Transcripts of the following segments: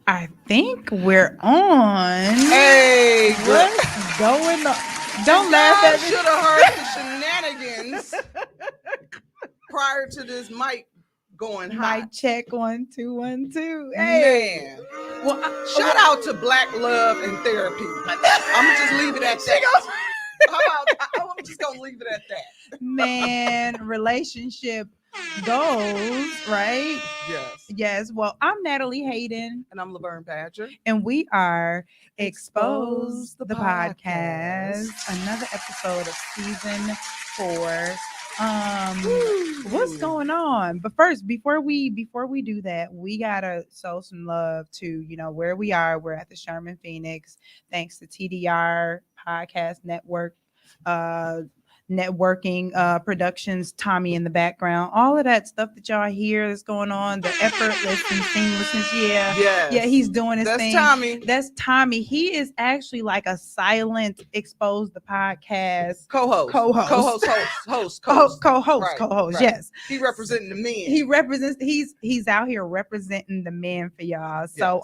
I think we're on. Hey, What's going on? Don't you laugh guys at me. should have heard the shenanigans prior to this mic going hot. Mic check 1 2 1 2. Hey. Man, Well, shout out to Black Love and Therapy. I'm gonna just leave it at that. How about I'm just gonna leave it at that. man, relationship goals, right? Yes. Yes. Well, I'm Natalie Hayden, And I'm Laverne Badger. and we are Expose Expose the the podcast. Another episode of season 4. What's going on? But first, before we do that, we gotta show some love to where we are. We're at the Sherman Phoenix, thanks to TDR Podcast Network. Networking productions, Tommy in the background, all of that stuff that y'all hear is going on, the effortless and seamlessness. Yeah, he's doing his thing. That's Tommy. He is actually like a silent Expose the Podcast co-host. Right. Yes, he representing the men. He represents. He's out here representing the men for y'all. So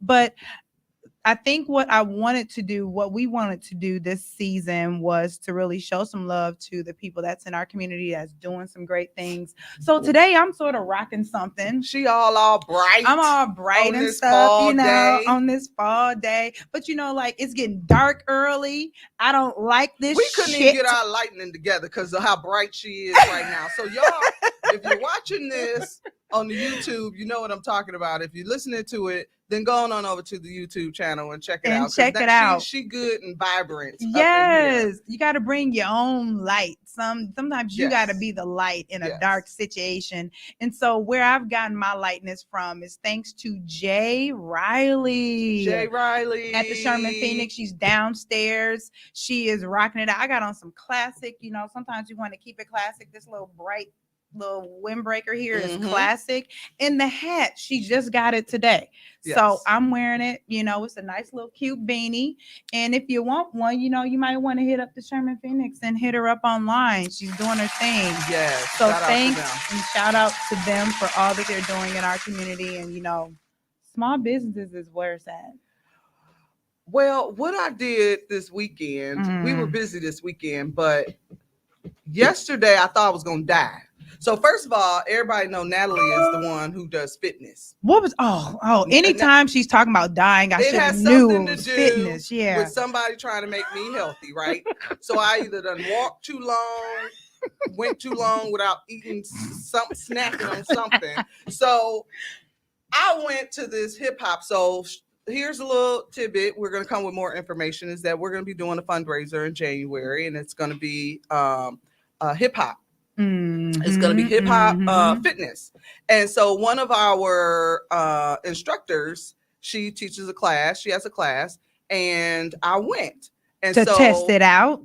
but I think what we wanted to do this season was to really show some love to the people that's in our community that's doing some great things. So today I'm sort of rocking something. She all bright. I'm all bright and stuff, on this fall day. But like it's getting dark early. I don't like this. We couldn't even get our lightning together because of how bright she is right now. So y'all, if you're watching this on the YouTube, you know what I'm talking about. If you're listening to it, then go on over to the YouTube channel and check it out. She good and vibrant. Yes, you got to bring your own light. Sometimes you got to be the light in a dark situation. And so where I've gotten my lightness from is thanks to Jay Riley. At the Sherman Phoenix. She's downstairs. She is rocking it out. I got on some classic. Sometimes you want to keep it classic. This little bright little windbreaker here is classic. And the hat, she just got it today. So I'm wearing it. It's a nice little cute beanie. And if you want one, you might want to hit up the Sherman Phoenix and hit her up online. She's doing her thing. Yes. So thanks and shout out to them for all that they're doing in our community. And small businesses is where it's at. Well, what I did this weekend, we were busy this weekend, but yesterday I thought I was gonna die. So first of all, everybody know Natalie is the one who does fitness. Anytime she's talking about dying, I should have knew it was fitness. Yeah, with somebody trying to make me healthy, right? So I either done walked too long, went too long without eating something, snacking on something. So I went to this hip hop. So here's a little tidbit. We're going to come with more information. Is that we're going to be doing a fundraiser in January, and it's going to be hip hop. It's going to be hip hop fitness. And so one of our instructors, she teaches a class. She has a class, and I went to test it out.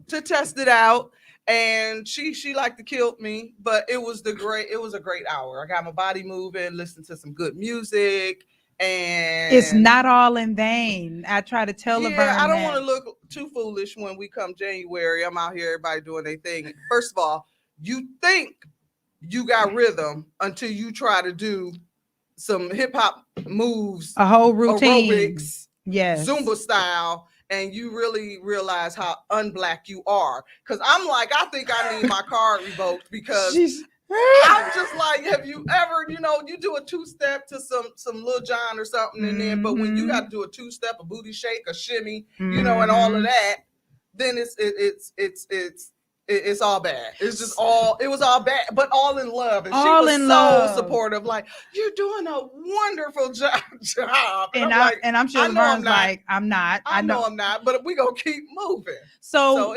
And she like to kill me, but it was a great hour. I got my body moving, listened to some good music. And it's not all in vain. I try to tell Laverne I don't want to look too foolish when we come January. I'm out here, everybody doing their thing. First of all, you think you got rhythm until you try to do some hip hop moves, a whole routine, aerobics, Zumba style, and you really realize how unblack you are. Because I'm like, I think I need my card revoked because I'm just like, have you ever, you do a two-step to some Lil Jon or something, and then, but when you got to do a two-step, a booty shake, a shimmy, and all of that, then it's all bad. It was all bad, but all in love. And she was so supportive. Like, you're doing a wonderful job. And I'm sure Laverne's like, I'm not. I know I'm not, but we gonna keep moving. So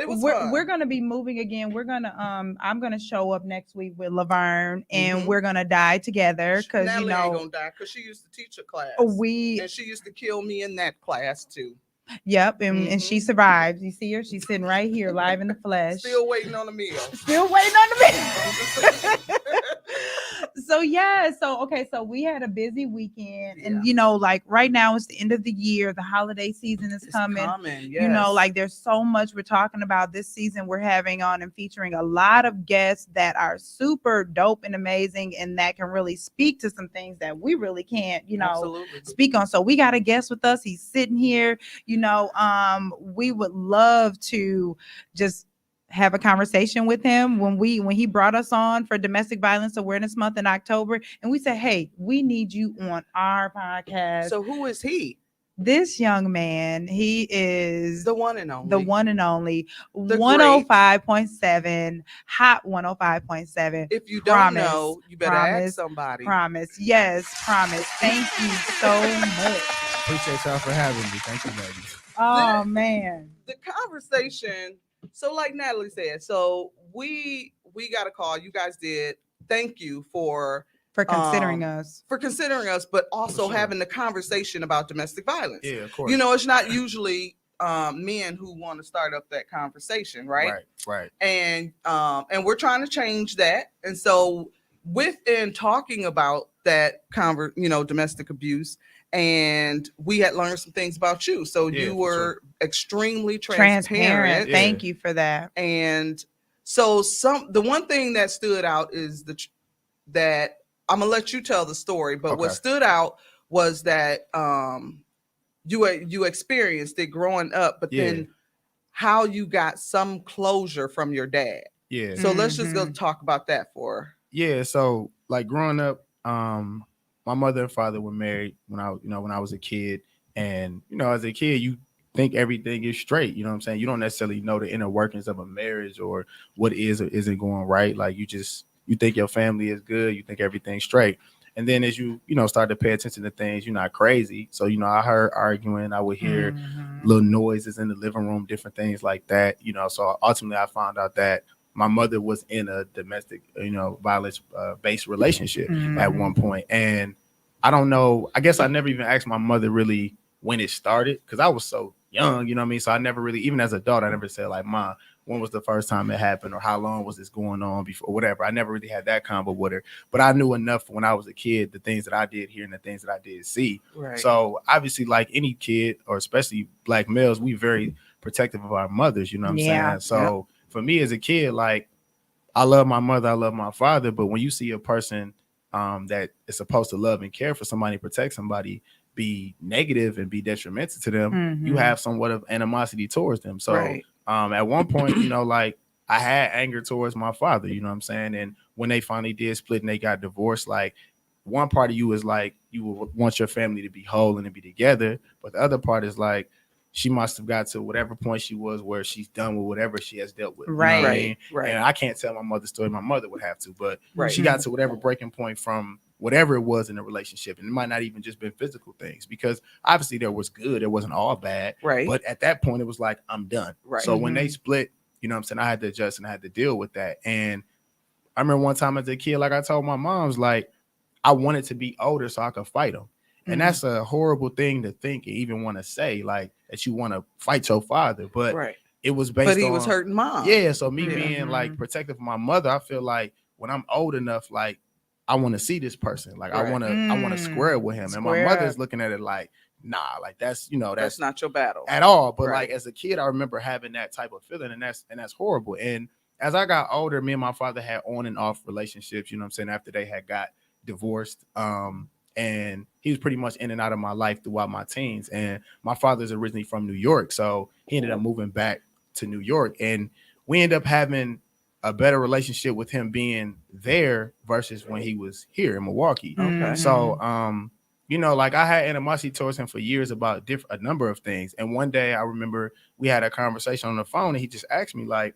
we're gonna be moving again. We're gonna I'm gonna show up next week with Laverne, and we're gonna die together because Natalie ain't gonna die because she used to teach a class. And she used to kill me in that class too. Yep, and she survived. You see her? She's sitting right here, live in the flesh. Still waiting on the meal. So we had a busy weekend, and like right now it's the end of the year, the holiday season is coming. Yes. Like there's so much we're talking about this season. We're having on and featuring a lot of guests that are super dope and amazing, and that can really speak to some things that we really can't, Absolutely. speak on. So we got a guest with us. He's sitting here. We would love to just have a conversation with him when he brought us on for Domestic Violence Awareness Month in October, and we said, hey, we need you on our podcast. So who is he? This young man, he is the one and only, the 105.7, hot 105.7. If you don't know, you better ask somebody. Promise. Yes, promise. Thank you so much. Appreciate y'all for having me. Thank you, ladies. Oh, man. The conversation. So like Natalie said, so we got a call. You guys did. Thank you for considering us. For considering us, but also having the conversation about domestic violence. Yeah, of course. It's not usually men who want to start up that conversation, right? Right. And we're trying to change that. And so within talking about that domestic abuse, and we had learned some things about you. So you were extremely transparent. Yeah. Thank you for that. And so the one thing that stood out is that I'm gonna let you tell the story, but what stood out was that you experienced it growing up, but then how you got some closure from your dad. Yeah. So let's just go talk about that for. Yeah. So like growing up, my mother and father were married when I was a kid, and as a kid you think everything is straight. You know what I'm saying? You don't necessarily know the inner workings of a marriage or what is or isn't going right. Like you think your family is good, you think everything's straight. And then as you start to pay attention to things, you're not crazy. So, I heard arguing, I would hear little noises in the living room, different things like that. So ultimately I found out that my mother was in a domestic, violence based relationship at one point. And I don't know, I guess I never even asked my mother really when it started, because I was so young, you know what I mean? So I never really, even as an adult, I never said like, Mom, when was the first time it happened, or how long was this going on before, whatever. I never really had that convo with her, but I knew enough when I was a kid, the things that I did hear and the things that I did see. Right. So obviously, like any kid, or especially Black males, we very protective of our mothers, you know what I'm saying? So for me as a kid, like I love my mother, I love my father, but when you see a person that is supposed to love and care for somebody, protect somebody, be negative and be detrimental to them, you have somewhat of animosity towards them. So at one point, like I had anger towards my father, you know what I'm saying? And when they finally did split and they got divorced, like one part of you is like, you want your family to be whole and to be together. But the other part is like, she must have got to whatever point she was where she's done with whatever she has dealt with. Right. You know what I mean? Right. And I can't tell my mother's story. My mother would have to, but she got to whatever breaking point from whatever it was in the relationship. And it might not even just been physical things, because obviously there was good. It wasn't all bad. Right. But at that point, it was like, I'm done. Right. So when they split, you know what I'm saying, I had to adjust and I had to deal with that. And I remember one time as a kid, like I told my moms, like I wanted to be older so I could fight them. And that's a horrible thing to think and even want to say, like that you want to fight your father. But it was based on. But he was hurting mom. Yeah. So me being like protective of my mother, I feel like when I'm old enough, like I want to see this person. Like I want to square with him. And my mother's looking at it like, nah, like that's not your battle at all. But like as a kid, I remember having that type of feeling, and that's horrible. And as I got older, me and my father had on and off relationships, you know what I'm saying, after they had got divorced. And he was pretty much in and out of my life throughout my teens. And my father's originally from New York, so he ended up moving back to New York. And we ended up having a better relationship with him being there versus when he was here in Milwaukee. Okay. So, like I had animosity towards him for years about a number of things. And one day I remember we had a conversation on the phone, and he just asked me like,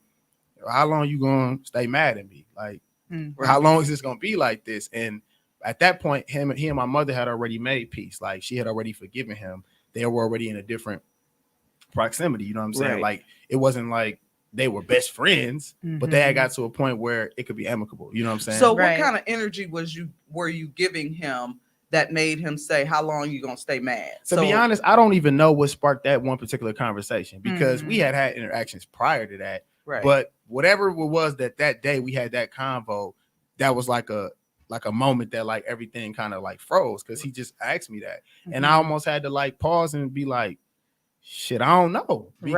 how long you going to stay mad at me? Like, how long is this going to be like this? And at that point, he and my mother had already made peace. Like she had already forgiven him. They were already in a different proximity. You know what I'm saying? Right. Like it wasn't like they were best friends, but they had got to a point where it could be amicable. You know what I'm saying? So what kind of energy were you giving him that made him say, how long you gonna stay mad? To be honest, I don't even know what sparked that one particular conversation, because we had interactions prior to that. Right. But whatever it was that day we had that convo, that was like like a moment that like everything kind of like froze because he just asked me that. And I Mhm. almost had to like pause and be like, shit, I don't know. Because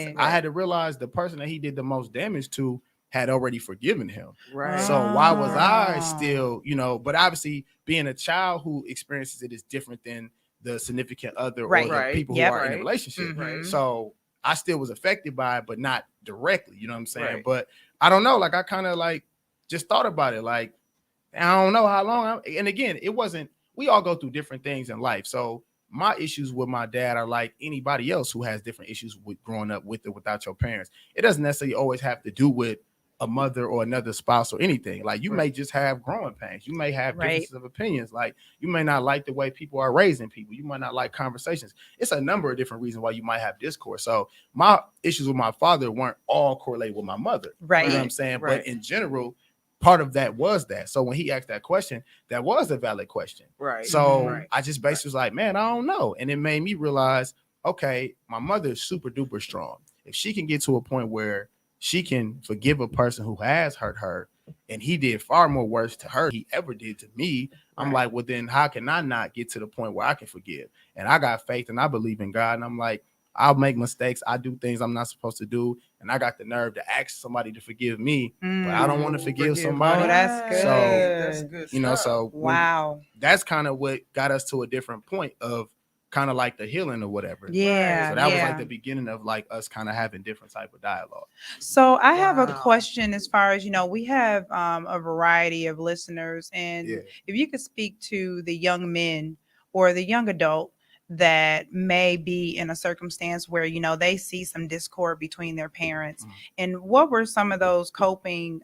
Right. I had to realize the person that he did the most damage to had already forgiven him. Right. So why was I Oh. still, but obviously being a child who experiences it is different than the significant other or Right. the Right. people who Yep. are in a Right. relationship. Mhm. So I still was affected by it, but not directly, you know what I'm saying? Right. But I don't know, like I kind of like just thought about it. Like, I don't know how long. And again, it wasn't, we all go through different things in life. So my issues with my dad are like anybody else who has different issues with growing up with or without your parents. It doesn't necessarily always have to do with a mother or another spouse or anything. Like you may just have growing pains. You may have Right. differences of opinions. Like you may not like the way people are raising people. You might not like conversations. It's a number of different reasons why you might have discourse. So my issues with my father weren't all correlated with my mother. Right. You know what I'm saying? Right. But in general, part of that was that. So when he asked that question, that was a valid question. Right. So Right. I just basically was like, man, I don't know. And it made me realize, okay, my mother is super duper strong. If she can get to a point where she can forgive a person who has hurt her, and he did far more worse to her than he ever did to me, I'm Right. like, well, then how can I not get to the point where I can forgive? And I got faith and I believe in God. And I'm like, I'll make mistakes. I do things I'm not supposed to do. And I got the nerve to ask somebody to forgive me, but I don't want to forgive somebody. Oh, that's good. That's good. Stuff. So Wow. that's kind of what got us to a different point of kind of like the healing or whatever. Yeah. So that was yeah. like the beginning of like us kind of having different type of dialogue. So I have a Wow. question as far as, we have a variety of listeners, and Yeah. if you could speak to the young men or the young adult that may be in a circumstance where, they see some discord between their parents, Mhm. and what were some of those coping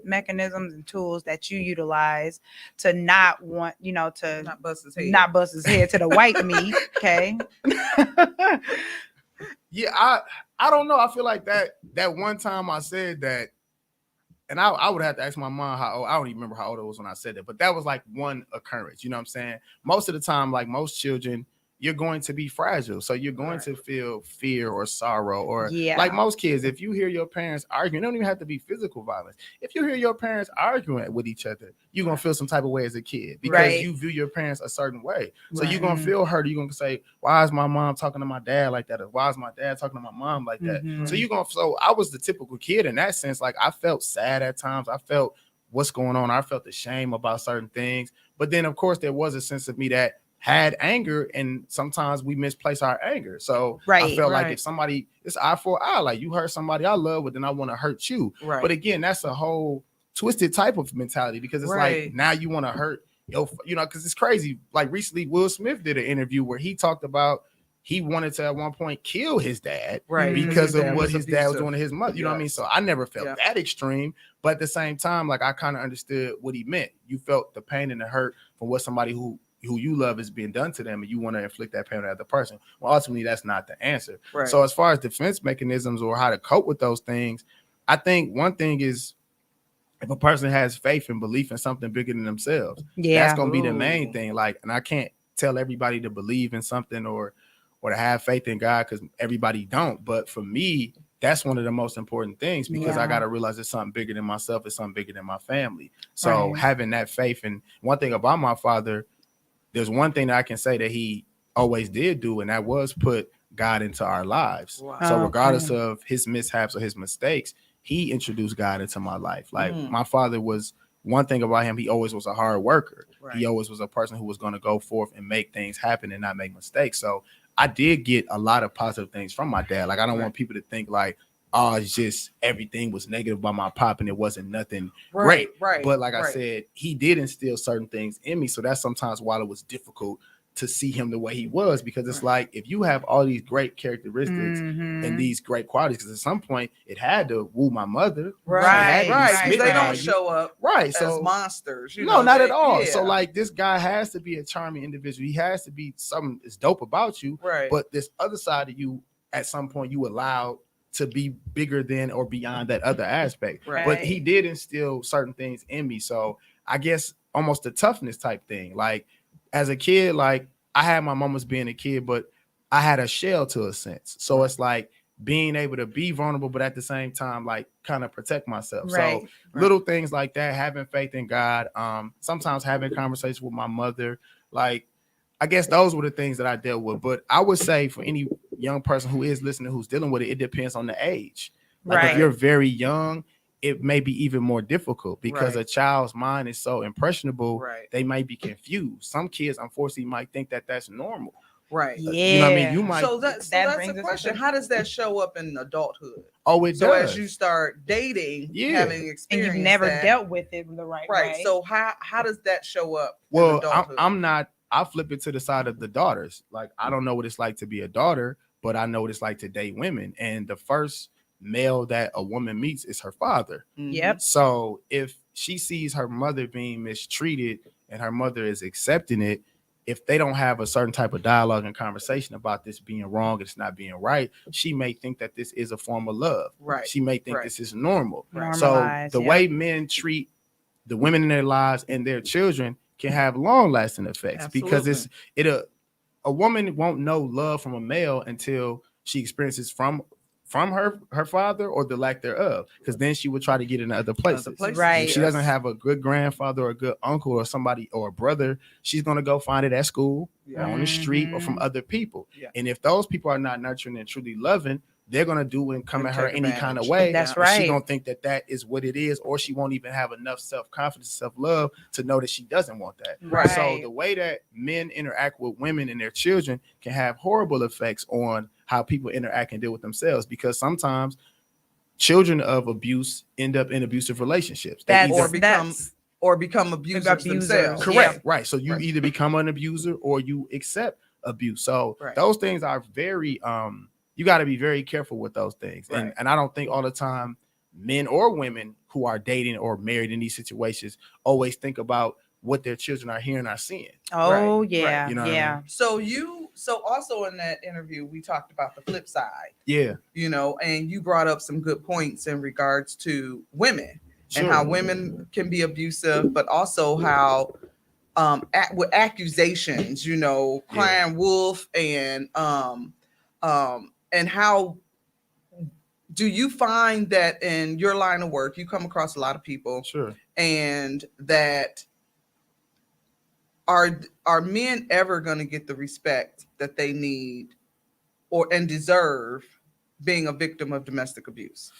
mechanisms and tools that you utilize to not want, to Not bust his head. not bust his head to the white meat, okay? Yeah, I don't know. I feel like that one time I said that, and I would have to ask my mom how old. I don't even remember how old I was when I said that, but that was like one occurrence. You know what I'm saying? Most of the time, like most children, you're going to be fragile. So you're going to feel fear or sorrow, or Yeah. like most kids, if you hear your parents arguing, it don't even have to be physical violence. If you hear your parents arguing with each other, you're going to feel some type of way as a kid because Right. you view your parents a certain way. So Right. you're going to feel hurt. You're going to say, why is my mom talking to my dad like that? Or why is my dad talking to my mom like that? Mhm. So I was the typical kid in that sense. Like I felt sad at times. I felt what's going on. I felt the shame about certain things. But then of course there was a sense of me that had anger, and sometimes we misplace our anger. So I Right. felt like Right. if somebody, it's eye for eye, like you hurt somebody I love, but then I want to hurt you. Right. But again, that's a whole twisted type of mentality because it's Right. like now you want to hurt because it's crazy. Like recently, Will Smith did an interview where he talked about he wanted to at one point kill his dad Right. because his of what his dad was abusive. doing to his mother. You know what I mean? Yes. So I never felt Yeah. that extreme, but at the same time, like I kind of understood what he meant. You felt the pain and the hurt from what somebody who you love is being done to them, and you want to inflict that pain on the other person. Well, ultimately, that's not the answer. Right. So as far as defense mechanisms or how to cope with those things, I think one thing is if a person has faith and belief in something bigger than themselves, Yeah. that's gonna be the main Ooh. thing. Like, and I can't tell everybody to believe in something or to have faith in God because everybody don't. But for me, that's one of the most important things because I Yeah. got to realize it's something bigger than myself. It's something bigger than my family. So Right. having that faith, and one thing about my father, there's one thing that I can say that he always did do, and that was put God into our lives. Wow. So Oh, regardless okay. of his mishaps or his mistakes, he introduced God into my life. Like Mm. my father was, one thing about him, he always was a hard worker. Right. He always was a person who was going to go forth and make things happen and not make mistakes. So I did get a lot of positive things from my dad. Like I don't Right. want people to think like, oh, it's just everything was negative by my pop and it wasn't nothing Right. great. Right. But like I right. said, he did instill certain things in me. So that's sometimes why it was difficult to see him the way he was, because it's Right. like if you have all these great characteristics Mhm. and these great qualities, because at some point it had to woo my mother. Right. It had to be Right. 'Cause smitten they by don't you. show up Right. as So monsters. You no, know, not they- at all. Yeah. So like this guy has to be a charming individual. He has to be something that's dope about you. Right. But this other side of you, at some point, you allowed to be bigger than or beyond that other aspect. Right. But he did instill certain things in me. So I guess almost the toughness type thing. Like as a kid, like I had my moments being a kid, but I had a shell to a sense. So Right. it's like being able to be vulnerable, but at the same time, like kind of protect myself. Right. So little things like that, having faith in God, sometimes having conversations with my mother, like I guess those were the things that I dealt with. But I would say for any young person who is listening, who's dealing with it, it depends on the age. Like if you're very young, it may be even more difficult because a child's mind is so impressionable. They might be confused. Some kids, unfortunately, might think that that's normal. Right. Yeah. You know what I mean? You might. So that's brings the us question. to- How does that show up in adulthood? Oh, it So does. as you start dating, having and experience, you've never that, dealt with it the right way. So how does that show up? Well, in adulthood? I'm not. I flip it to the side of the daughters. Like I don't know what it's like to be a daughter, but I know what it's like to date women. And the first male that a woman meets is her father. Yep. So if she sees her mother being mistreated and her mother is accepting it, if they don't have a certain type of dialogue and conversation about this being wrong, it's not being right, she may think that this is a form of love. Right. She may think this is normal. Normalized, So the way men treat the women in their lives and their children can have long lasting effects. Absolutely. Because a woman won't know love from a male until she experiences from her father or the lack thereof, because then she would try to get in other places. Right. If she doesn't have a good grandfather or a good uncle or somebody or a brother, she's going to go find it at school or on the street or from other people. And if those people are not nurturing and truly loving, they're going to do and come at her any kind of way. That's and right. She don't think that that is what it is, or she won't even have enough self-confidence, self-love to know that she doesn't want that. Right. So the way that men interact with women and their children can have horrible effects on how people interact and deal with themselves, because sometimes children of abuse end up in abusive relationships. Or become abusers themselves. Correct. Right. So you either become an abuser or you accept abuse. So those things are very you got to be very careful with those things. And I don't think all the time men or women who are dating or married in these situations always think about what their children are hearing or seeing. Oh yeah. You know what I mean? So also in that interview, we talked about the flip side. Yeah. You know, and you brought up some good points in regards to women and how women can be abusive, but also how with accusations, you know, crying wolf and how do you find that in your line of work you come across a lot of people and that are men ever going to get the respect that they need and deserve being a victim of domestic abuse?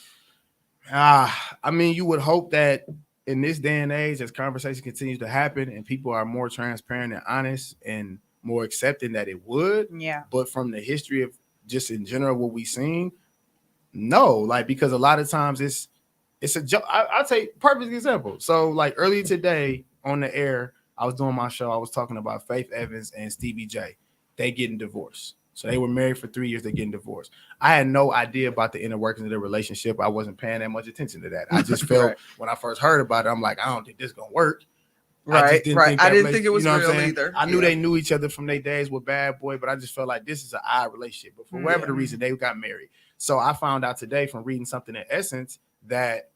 I mean, you would hope that in this day and age, as conversation continues to happen and people are more transparent and honest and more accepting, that it would. Yeah. But from the history of just in general what we've seen, no, like, because a lot of times it's a joke. I'll take perfect example. So like earlier today on the air, I was doing my show. I was talking about Faith Evans and Stevie J. They getting divorced. So they were married for 3 years. They're getting divorced. I had no idea about the inner workings of their relationship. I wasn't paying that much attention to that. I just felt when I first heard about it, I'm like, I don't think this is gonna work. I didn't think it was real either. I knew they knew each other from their days with Bad Boy, but I just felt like this is an odd relationship. But for whatever the reason, they got married. So I found out today from reading something in Essence that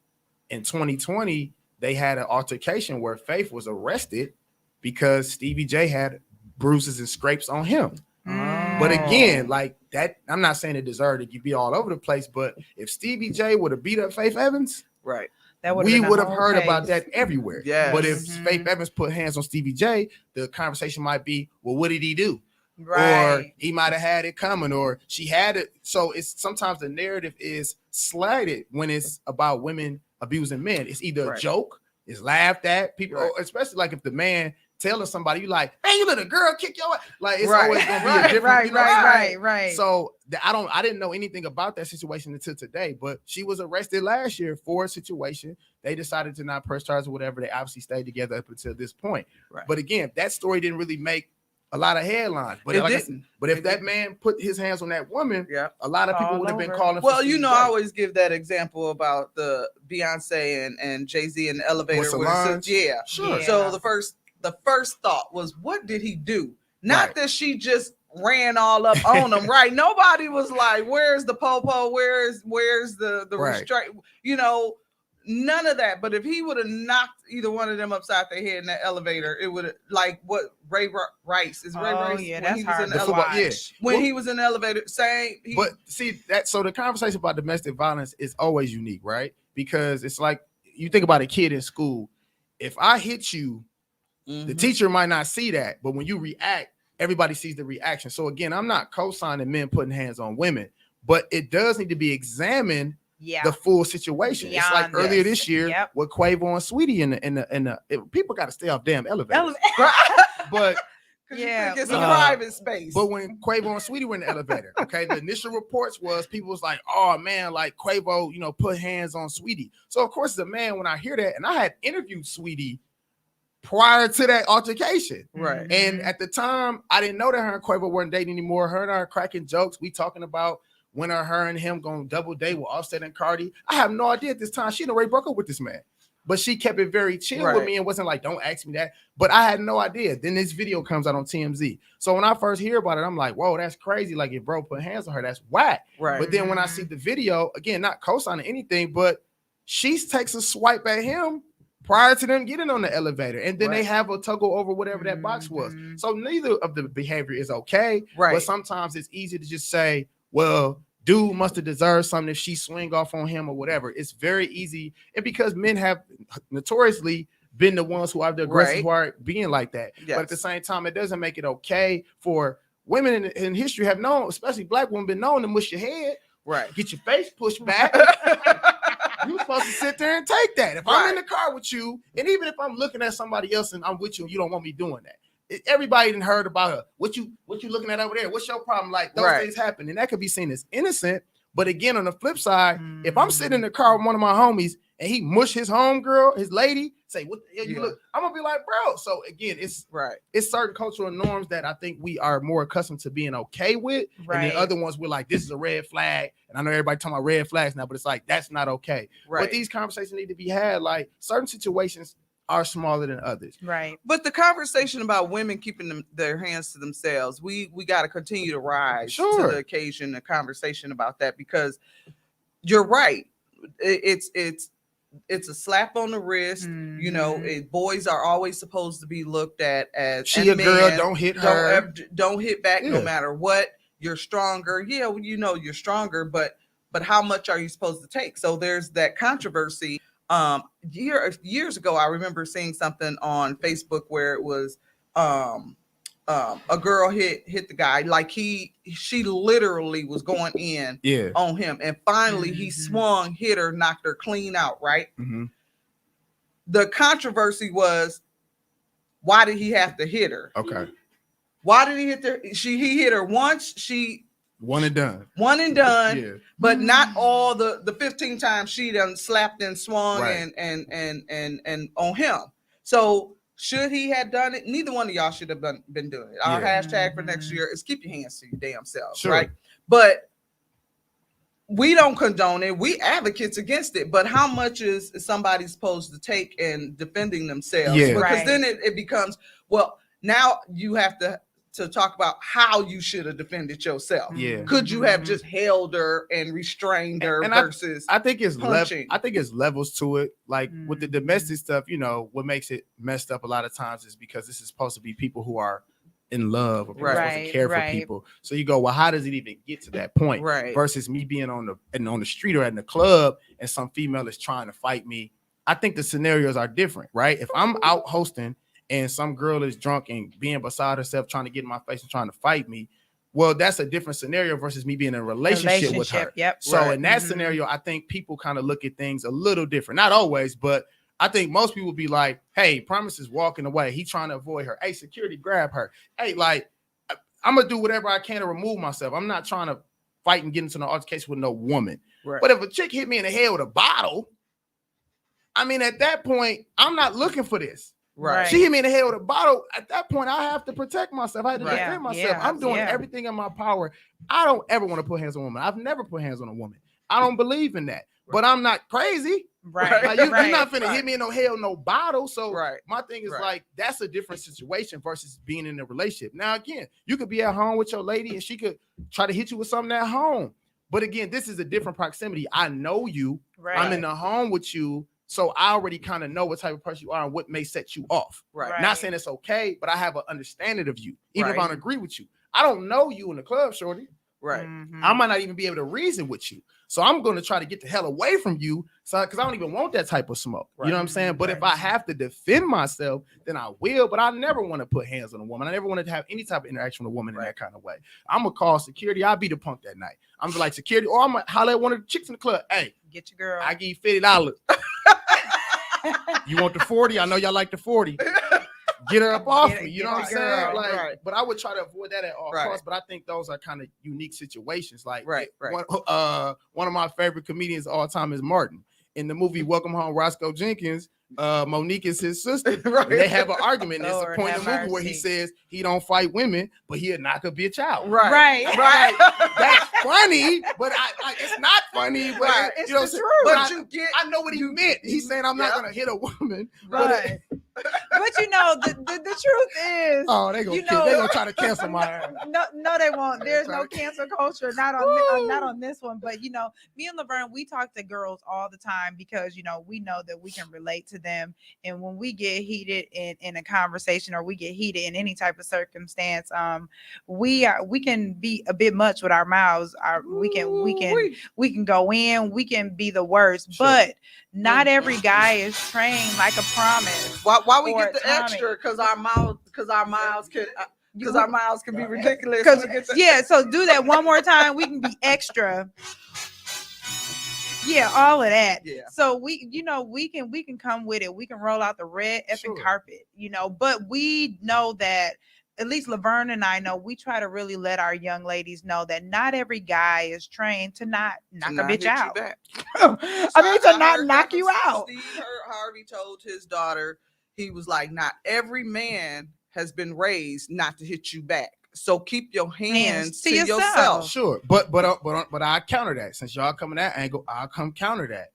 in 2020 they had an altercation where Faith was arrested because Stevie J had bruises and scrapes on him. But again, like that, I'm not saying it deserved to be all over the place, but if Stevie J would have beat up Faith Evans, we would have heard about that everywhere. But if Faith Evans put hands on Stevie J, the conversation might be, well, what did he do? Or he might have had it coming, or she had it. So it's sometimes the narrative is slighted when it's about women abusing men. It's either a joke, it's laughed at, people, especially like if the man telling somebody, you like, man, you let a girl kick your ass. Like it's always gonna be a different, right. So I didn't know anything about that situation until today, but she was arrested last year for a situation. They decided to not press charges or whatever. They obviously stayed together up until this point. But again, that story didn't really make a lot of headlines. But if that man put his hands on that woman, a lot of people would have been calling. Well, you know, I always give that example about the Beyonce and Jay-Z in the elevator. So the first thought was, what did he do? Not that she just ran all up on him, right? Nobody was like, where's the popo? Where's the restraint? You know, none of that. But if he would have knocked either one of them upside their head in that elevator, it would have, like what Ray Rice is. Ray Rice, yeah, when that's he was hard in to the football, elevator. yeah. When Well, he was in the elevator, saying, but see that. So the conversation about domestic violence is always unique, right? Because it's like you think about a kid in school. If I hit you, the teacher might not see that, but when you react, everybody sees the reaction. So again, I'm not co-signing men putting hands on women, but it does need to be examined. Yeah. The full situation. It's like Beyond earlier this. this year Yep. with Quavo and Sweetie in the people got to stay off damn elevators. But Yeah, it's a Uh, private space. but when Quavo and Sweetie were in the elevator, okay, the initial reports was people was like, oh man, like Quavo, put hands on Sweetie. So of course, as a man, when I hear that, and I had interviewed Sweetie prior to that altercation. Right. And at the time, I didn't know that her and Quavo weren't dating anymore. Her and I are cracking jokes. We talking about when are her and him going double date with Offset and Cardi. I have no idea at this time. She had already broke up with this man. But she kept it very chill with me and wasn't like, don't ask me that. But I had no idea. Then this video comes out on TMZ. So when I first hear about it, I'm like, whoa, that's crazy. Like if bro put hands on her, that's whack. Right. But then when I see the video, again, not co-signing anything, but she takes a swipe at him prior to them getting on the elevator. And then they have a tuggle over whatever that box was. So neither of the behavior is okay. Right. But sometimes it's easy to just say, well, dude must have deserved something if she swing off on him or whatever. It's very easy. And because men have notoriously been the ones who are the aggressive part being like that. Yes. But at the same time, it doesn't make it okay for women in history have known, especially black women, been known to mush your head. Right. Get your face pushed back. You're supposed to sit there and take that. If I'm in the car with you, and even if I'm looking at somebody else and I'm with you, and you don't want me doing that. Everybody didn't heard about her. What you looking at over there? What's your problem? Like those things happen, and that could be seen as innocent. But again, on the flip side, if I'm sitting in the car with one of my homies and he mush his homegirl, his lady, say, "What the hell you look?" I'm gonna be like, "Bro." So again, it's certain cultural norms that I think we are more accustomed to being okay with, and the other ones we're like, "This is a red flag." And I know everybody talking about red flags now, but it's like that's not okay. Right. But these conversations need to be had. Like certain situations are smaller than others. Right. But the conversation about women keeping their hands to themselves, we got to continue to rise to the occasion, the conversation about that, because you're right. It's a slap on the wrist. Boys are always supposed to be looked at as she a girl, don't hit her. Don't hit back no matter what. You're stronger. Yeah, you're stronger, but how much are you supposed to take? So there's that controversy. Years ago, I remember seeing something on Facebook where it was a girl hit the guy, like she literally was going in on him, and finally he swung, hit her, knocked her clean out. Right. The controversy was, why did he have to hit her? Okay. Why did he hit her? He hit her once. One and done. Yeah. But not all the 15 times she done slapped and swung and on him. So should he have done it? Neither one of y'all should have been doing it. Our hashtag for next year is keep your hands to your damn selves, right? But we don't condone it. We advocates against it. But how much is somebody supposed to take in defending themselves? Yeah. Because then it becomes, well, now you have to talk about how you should have defended yourself. Yeah. Could you have just held her and restrained her versus I think it's punching? I think it's levels to it. Like with the domestic stuff, what makes it messed up a lot of times is because this is supposed to be people who are in love or people supposed to care for people. So you go, well, how does it even get to that point? Right. Versus me being on the street or in the club and some female is trying to fight me. I think the scenarios are different, right? If I'm out hosting and some girl is drunk and being beside herself, trying to get in my face and trying to fight me, well, that's a different scenario versus me being in a relationship with her. Yep. So in that scenario, I think people kind of look at things a little different. Not always, but I think most people be like, hey, Promise is walking away. He trying to avoid her. Hey, security, grab her. Hey, like, I'm going to do whatever I can to remove myself. I'm not trying to fight and get into an altercation with no woman. Right. But if a chick hit me in the head with a bottle, I mean, at that point, I'm not looking for this. Right. She hit me in the head with a bottle. At that point, I have to protect myself. I have to defend myself. I'm doing everything in my power. I don't ever want to put hands on a woman. I've never put hands on a woman. I don't believe in that. But I'm not crazy. Right. Like, you're not finna hit me in no hell, no bottle. So my thing is like, that's a different situation versus being in a relationship. Now, again, you could be at home with your lady and she could try to hit you with something at home. But again, this is a different proximity. I know you. Right. I'm in the home with you. So I already kind of know what type of person you are and what may set you off. Right. Not saying it's okay, but I have an understanding of you, even if I Right. don't agree with you. I don't know you in the club, shorty. Right. Mhm. I might not even be able to reason with you. So I'm going to try to get the hell away from you. So, because I don't even want that type of smoke. You know what I'm saying? But if I have to defend myself, then I will. But I never want to put hands on a woman. I never wanted to have any type of interaction with a woman in that kind of way. I'm going to call security. I'll be the punk that night. I'm like, security, or I'm going to holler at one of the chicks in the club. Hey, Get your girl. I give you $50. You want the 40? I know y'all like the 40. Get her up off me. You know what I'm saying? Like, but I would try to avoid that at all costs. But I think those are kind of unique situations. Like, one of my favorite comedians of all time is Martin. In the movie Welcome Home, Roscoe Jenkins, Monique is his sister. They have an argument. There's a point in the movie where he says he don't fight women, but he'll knock a bitch out. Right. That's funny, but it's not funny. But it's you know, the truth. But I know what he meant. He's saying I'm not gonna hit a woman. Right. But you know, the truth is, oh, they gonna try to cancel my ass. No, they won't. There's no cancel culture, not on this one. But you know, me and Laverne, we talk to girls all the time because you know we know that we can relate to them, and when we get heated in a conversation or we get heated in any type of circumstance, we can be a bit much with our mouths. We can go in, we can be the worst, but not every guy is trained like a promise. Why we get the extra? Because our mouths can be ridiculous. So do that one more time. We can be extra. Yeah, all of that. Yeah. So we can come with it. We can roll out the red effing carpet, you know. But we know that at least Laverne and I know we try to really let our young ladies know that not every guy is trained to not knock a bitch out. To not knock you out. Steve Harvey told his daughter, he was like, not every man has been raised not to hit you back. So keep your hands to yourself. Sure. But I counter that. Since y'all coming that angle, I'll come counter that.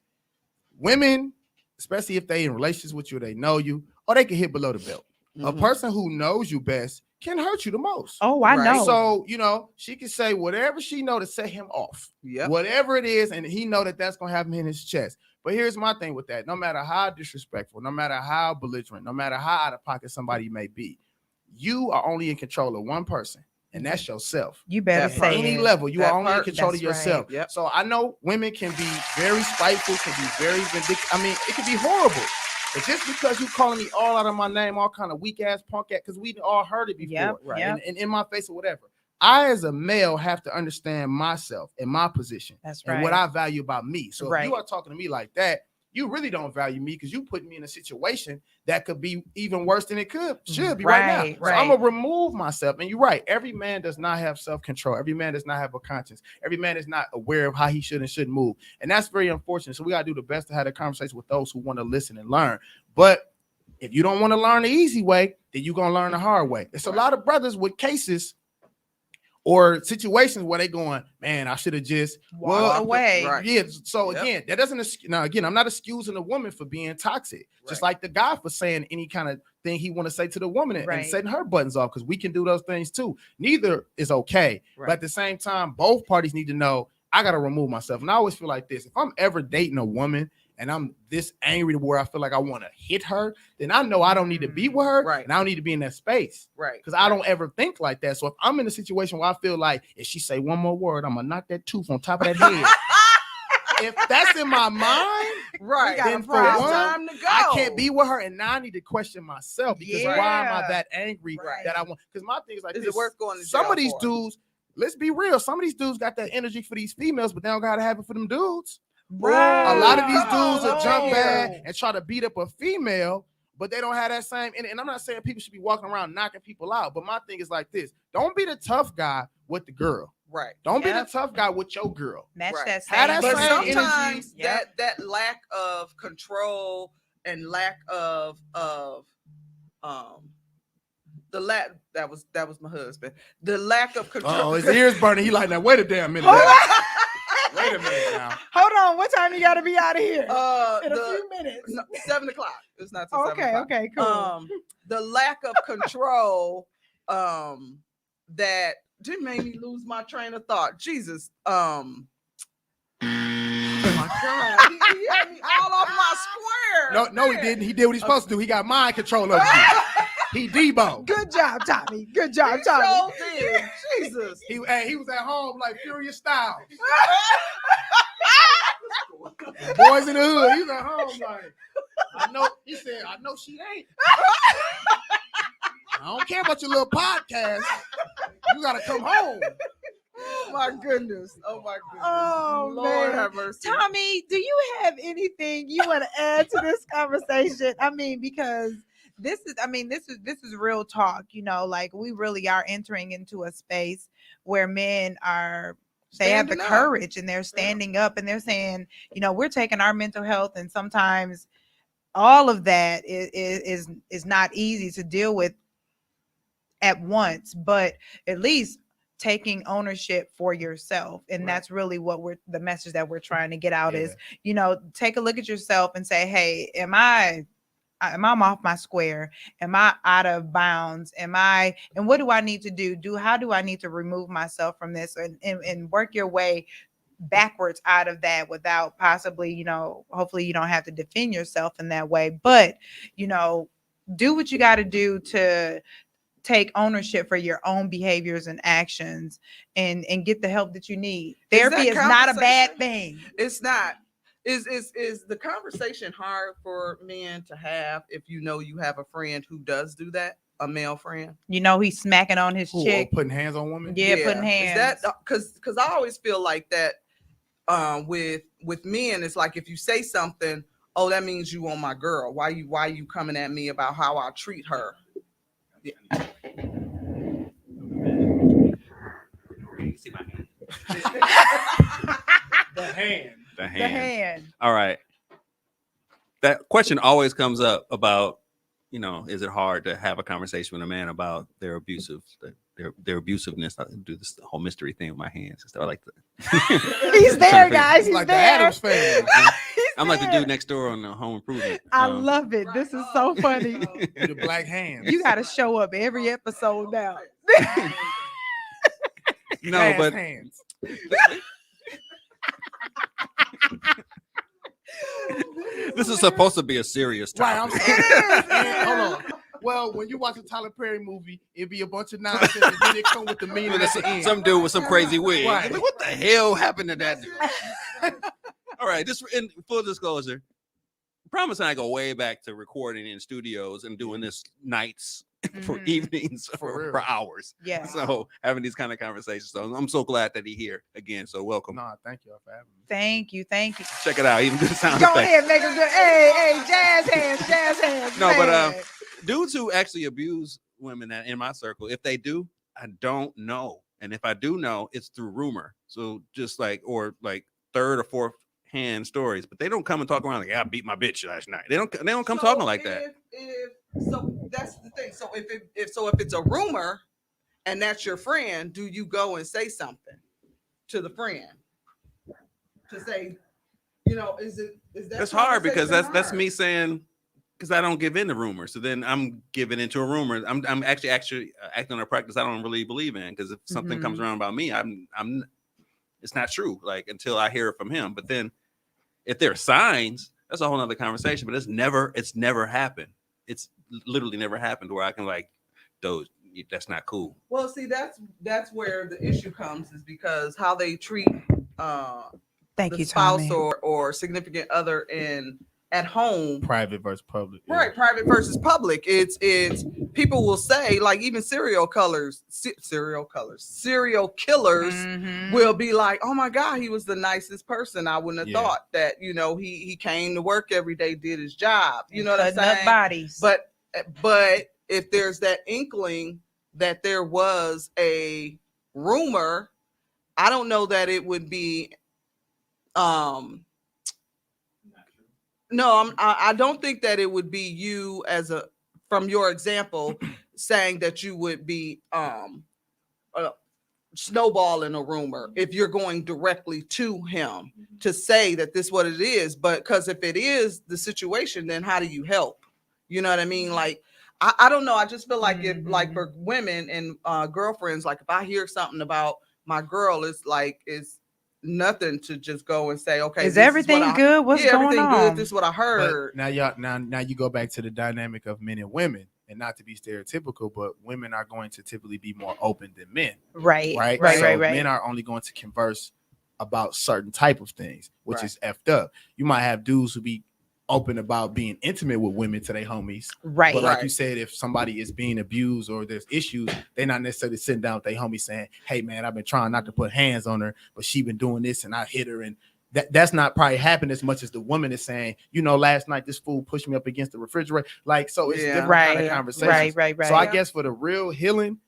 Women, especially if they in relationships with you, they know you, or they can hit below the belt. Mm-hmm. A person who knows you best can hurt you the most. Oh, I know. So, you know, she can say whatever she know to set him off. Yeah. Whatever it is, and he know that that's going to have him in his chest. But here's my thing with that. No matter how disrespectful, no matter how belligerent, no matter how out of pocket somebody may be, you are only in control of one person, and that's yourself. You better say any level, you are only in control of yourself. Right. Yep. So I know women can be very spiteful, can be very vindictive. I mean, it can be horrible. But just because you calling me all out of my name, all kind of weak ass punk ass, because we all heard it before, and in my face or whatever. I, as a male, have to understand myself and my position. That's right. And what I value about me. So if you are talking to me like that, you really don't value me because you put me in a situation that could be even worse than it should be right now. So I'm gonna remove myself. And you're right. Every man does not have self-control. Every man does not have a conscience. Every man is not aware of how he should and shouldn't move. And that's very unfortunate. So we gotta do the best to have a conversation with those who want to listen and learn. But if you don't want to learn the easy way, then you're gonna learn the hard way. It's a lot of brothers with cases or situations where they going, man, I should have just walked away. Yeah. So again, that doesn't. Now again, I'm not excusing the woman for being toxic, just like the guy for saying any kind of thing he want to say to the woman and setting her buttons off, because we can do those things too. Neither is okay, but at the same time, both parties need to know I got to remove myself. And I always feel like this: if I'm ever dating a woman and I'm this angry to where I feel like I want to hit her, then I know I don't need to be with her, and I don't need to be in that space, because I don't ever think like that. So if I'm in a situation where I feel like if she say one more word, I'm gonna knock that tooth on top of that head. If that's in my mind, then for one, time to go. I can't be with her, and now I need to question myself because why am I that angry that I want? Because my thing is like, is it worth going to some jail of these for? Dudes, let's be real, some of these dudes got that energy for these females, but they don't gotta have it for them dudes. Right. A lot of these dudes will jump bad and try to beat up a female, but they don't have that same. And I'm not saying people should be walking around knocking people out, but my thing is like this: don't be the tough guy with the girl. Don't be the tough guy with your girl. Match that same. But sometimes that lack of control and lack of the lack that was my husband. The lack of control. Oh, his ears burning. He like, now wait a damn minute. Wait a minute now. Hold on. What time you got to be out of here? In a few minutes. 7:00. It's not till 7:00. Okay, cool. The lack of control that did make me lose my train of thought. Jesus. my God. He had me all off my square. No, he didn't. He did what he's supposed to do. He got mind control over you. He Debo. Good job, Tommy. Good job, He Tommy. sure did. Jesus. He was at home like Furious Styles. Boys in the hood. He was at home like, I know. He said, I know she ain't. I don't care about your little podcast. You gotta come home. Oh my goodness. Oh my goodness. Oh, Lord man. have mercy. Tommy, do you have anything you want to add to this conversation? I mean, because this is real talk, you know, like we really are entering into a space where men they have the Standing up. courage and they're standing up and they're saying, you know, we're taking our mental health, and sometimes all of that is not easy to deal with at once, but at least taking ownership for yourself. And Right. that's really what the message that we're trying to get out Yeah. is, you know, take a look at yourself and say, hey, am I off my square? Am I out of bounds? And what do I need to do? How do I need to remove myself from this and work your way backwards out of that without possibly, you know, hopefully you don't have to defend yourself in that way, but, you know, do what you got to do to take ownership for your own behaviors and actions and get the help that you need. Therapy is not a bad thing. It's not. Is the conversation hard for men to have if you know you have a friend who does do that, a male friend? You know, he's smacking on his chick. Putting hands on women? Yeah, putting hands. Is that because I always feel like that with men, it's like if you say something, oh, that means you want my girl. Why you coming at me about how I treat her? Yeah. You see my hand. The hand. The hand. All right. That question always comes up about, you know, is it hard to have a conversation with a man about their their abusiveness? I do this whole mystery thing with my hands. So I like to. He's there, guys. He's like the there. Addams family. I'm like the dude next door on the Home Improvement. I love it. This is so funny. The black hands. You got to show up every episode now. No, Fast but hands. this is supposed to be a serious Right, I'm topic. saying. Man, hold on. Well, when you watch a Tyler Perry movie, it'd be a bunch of nonsense, and then it come with the meaning at the end. Some dude with some crazy wig. Right. Like, what the hell happened to that dude? All right, just in full disclosure, promise I go way back to recording in studios and doing this nights for Mhm. evenings For for real. hours. Yeah. So having these kind of conversations. So I'm so glad that he's here again. So welcome. No, thank you for having me. Thank you. Check it out. Even do the sound Go effect. ahead, make him do. Hey, jazz hands. No, but, man. Dudes who actually abuse women that in my circle, if they do, I don't know. And if I do know, it's through rumor. So just like, or like third or fourth hand stories, but they don't come and talk around like, yeah, I beat my bitch last night. They don't come So talking like that. So that's the thing. So if it's a rumor and that's your friend, do you go and say something to the friend to say, you know, is that That's hard because that's hard? me saying, because I don't give in to rumors. So then I'm giving into a rumor. I'm actually acting on a practice I don't really believe in, because if something comes around about me, I'm it's not true. Like until I hear it from him. But then if there are signs, that's a whole nother conversation. But it's never happened. It's literally never happened where I can like, those that's not cool. Well, see, that's where the issue comes, is because how they treat Thank the you, spouse Tommy. or significant other at home. Private versus public. Yeah. Right, private versus public. It's people will say, like, even serial killers Mhm. will be like, oh my God, he was the nicest person. I wouldn't have Yeah. thought that, you know, he came to work every day, did his job. You And know what I'm cutting up saying? bodies. But if there's that inkling that there was a rumor, I don't know that it would be no, I don't think that it would be you from your example saying that you would be snowballing a rumor if you're going directly to him to say that this is what it is. But because if it is the situation, then how do you help? You know what I mean? Like, I don't know. I just feel like if, like, for women and girlfriends, like if I hear something about my girl, it's nothing to just go and say, okay, Is this everything what good? What's going everything on? good. This is what I heard. But now you go back to the dynamic of men and women, and not to be stereotypical, but women are going to typically be more open than men. Right. Right. Right. So Right. men are only going to converse about certain type of things, which Right. is effed up. You might have dudes who be open about being intimate with women to their homies. Right. But like Right. you said, if somebody is being abused or there's issues, they're not necessarily sitting down with their homie saying, hey man, I've been trying not to put hands on her, but she been doing this and I hit her. And that's not probably happened as much as the woman is saying, you know, last night this fool pushed me up against the refrigerator. Like, so it's Yeah. different kind Right. of conversations. Right. So I Yeah. guess for the real healing,